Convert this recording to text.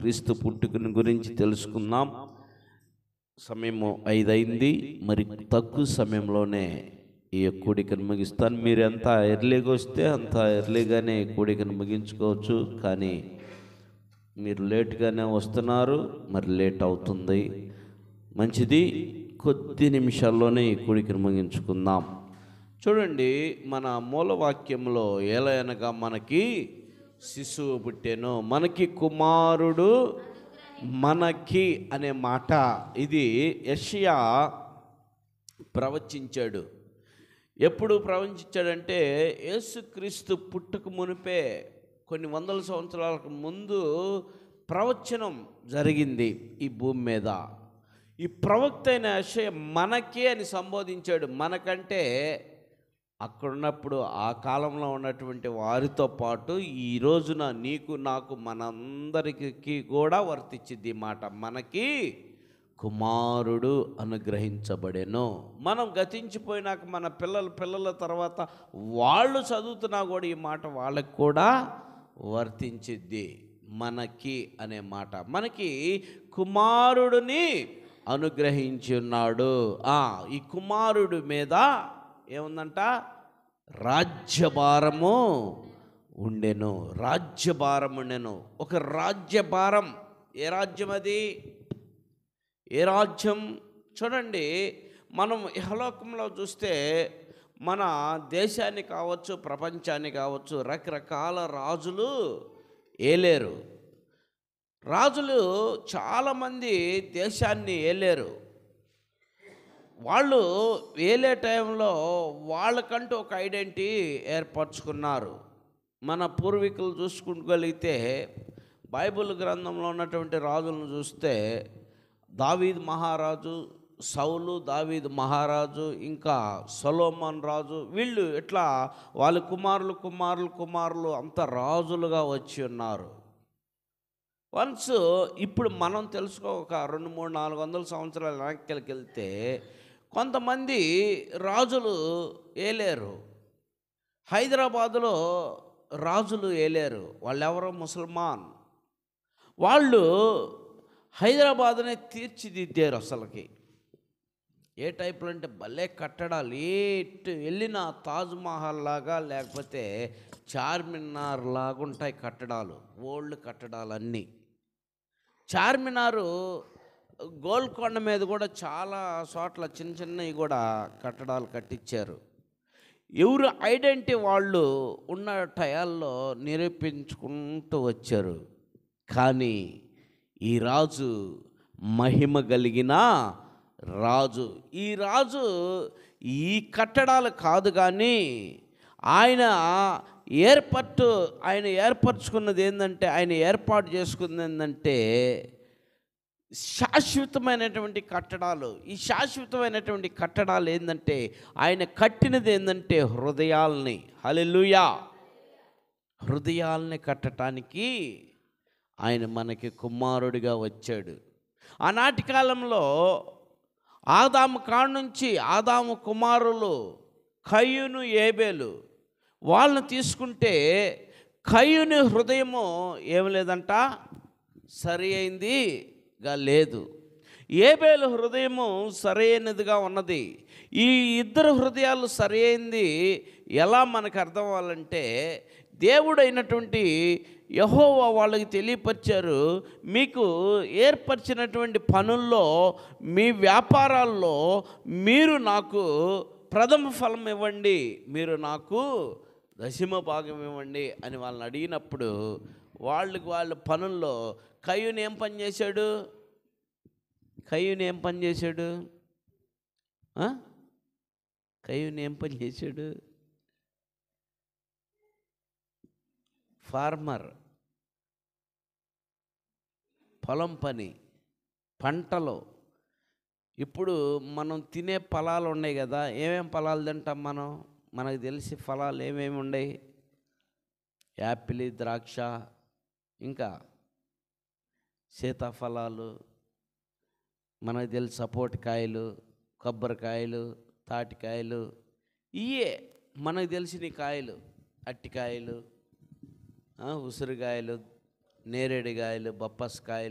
క్రీస్తు పుట్టుకను గురించి తెలుసుకుందాం. సమయము 5 అయింది. మరి తక్కువ సమయంలోనే ఈ కూడికను ముగిస్తాను. మీరు ఎంత ఎర్లీగా వస్తే అంత ఎర్లీగానే కూడికను ముగించుకోవచ్చు. కానీ మీరు లేట్గానే వస్తున్నారు, మరి లేట్ అవుతుంది. మంచిది, కొద్ది నిమిషాల్లోనే ఈ కూడికను ముగించుకుందాం. చూడండి, మన మూలవాక్యంలో ఎలా అనగా మనకి శిశువు పుట్టెను, మనకి కుమారుడు మనకి అనే మాట ఇది యెషయా ప్రవచించాడు. ఎప్పుడు ప్రవచించాడంటే యేసుక్రీస్తు పుట్టుక మునిపే కొన్ని వందల సంవత్సరాలకు ముందు ప్రవచనం జరిగింది ఈ భూమి మీద. ఈ ప్రవక్త అయిన యెషయా మనకే అని సంబోధించాడు. మనకంటే అక్కడున్నప్పుడు ఆ కాలంలో ఉన్నటువంటి వారితో పాటు ఈ రోజున నీకు నాకు మనందరికీ కూడా వర్తించింది మాట. మనకి కుమారుడు అనుగ్రహించబడెను. మనం గతించిపోయినాక మన పిల్లల తర్వాత వాళ్ళు చదువుతున్నా కూడా ఈ మాట వాళ్ళకి కూడా వర్తించిద్ది. మనకి అనే మాట, మనకి కుమారుడిని అనుగ్రహించి ఉన్నాడు. ఈ కుమారుడు మీద ఏముందంట? రాజ్యభారము ఉండెను. రాజ్యభారం ఉండెను. ఒక రాజ్యభారం. ఏ రాజ్యం అది? ఏ రాజ్యం? చూడండి, మనం ఇహలోకంలో చూస్తే మన దేశాన్ని కావచ్చు, ప్రపంచాన్ని కావచ్చు, రకరకాల రాజులు ఏలేరు. రాజులు చాలామంది దేశాన్ని ఏలేరు. వాళ్ళు ఏలే టైంలో వాళ్ళకంటూ ఒక ఐడెంటిటీ ఏర్పరచుకున్నారు. మన పూర్వీకులు చూసుకుంటగలిగితే బైబిల్ గ్రంథంలో ఉన్నటువంటి రాజులను చూస్తే దావీదు మహారాజు, సౌలు, దావీదు మహారాజు, ఇంకా సొలొమోన్ రాజు, వీళ్ళు ఇట్లా వాళ్ళ కుమారులు అంత రాజులుగా వచ్చి ఉన్నారు. వన్స్ ఇప్పుడు మనం తెలుసుకో, ఒక 200-400 సంవత్సరాల వెనక్కి వెళ్తే కొంతమంది రాజులు ఏలేరు. హైదరాబాదులో రాజులు ఏలేరు. వాళ్ళెవరో ముసల్మాన్. వాళ్ళు హైదరాబాదునే తీర్చిదిద్దారు. అసలుకి ఏ టైప్లో అంటే భలే కట్టడాలు, ఎటు వెళ్ళిన తాజ్మహల్ లాగా లేకపోతే చార్మినార్ లాగా ఉంటాయి కట్టడాలు, ఓల్డ్ కట్టడాలన్నీ. చార్మినారు గోల్కొండ మీద కూడా చాలా చోట్ల చిన్నవి కూడా కట్టడాలు కట్టించారు. ఎవరు ఐడెంటిటీ వాళ్ళు ఉన్న టయాల్లో నిరూపించుకుంటూ వచ్చారు. కానీ ఈ రాజు మహిమ కలిగిన రాజు. ఈ రాజు ఈ కట్టడాలు కాదు, కానీ ఆయన ఏర్పరచుకున్నది ఏంటంటే, ఆయన ఏర్పాటు చేసుకున్నది ఏంటంటే శాశ్వతమైనటువంటి కట్టడాలు. ఈ శాశ్వతమైనటువంటి కట్టడాలు ఏంటంటే, ఆయన కట్టినది ఏంటంటే హృదయాల్ని. హల్లెలూయా! హృదయాల్ని కట్టడానికి ఆయన మనకి కుమారుడిగా వచ్చాడు. ఆనాటి కాలంలో ఆదాము కాడ నుంచి ఆదాము కుమారులు కయ్యూను, ఏబేలు, వాళ్ళని తీసుకుంటే కయ్యూని హృదయము ఏం లేదంట, సరి అయిందిగా లేదు. ఏబేలు హృదయము సరైనదిగా ఉన్నది. ఈ ఇద్దరు హృదయాలు సరి అయింది ఎలా మనకు అర్థం అవ్వాలంటే, దేవుడైనటువంటి యెహోవా వాళ్ళకి తెలియపరిచారు, మీకు ఏర్పరిచినటువంటి పనుల్లో, మీ వ్యాపారాల్లో మీరు నాకు ప్రథమ ఫలం ఇవ్వండి, మీరు నాకు దశమ భాగం ఇవ్వండి అని వాళ్ళని అడిగినప్పుడు వాళ్ళ పనుల్లో కయ్యూను ఏం పని చేశాడు? కయ్యూను ఏం పని చేశాడు? ఫార్మర్. పొలం పని, పంటలో. ఇప్పుడు మనం తినే ఫలాలు ఉన్నాయి కదా, ఏమేం ఫలాలు తింటాం మనం? మనకు తెలిసి ఫలాలు ఏమేమి ఉన్నాయి? యాపిల్, ద్రాక్ష, ఇంకా సీతాఫలాలు, మనకు తెలిసి సపోటకాయలు, కొబ్బరికాయలు, తాటికాయలు, ఇవే మనకు తెలిసిన కాయలు. అట్టికాయలు, ఉసిరికాయలు, నేరేడుకాయలు, బప్పస్కాయలు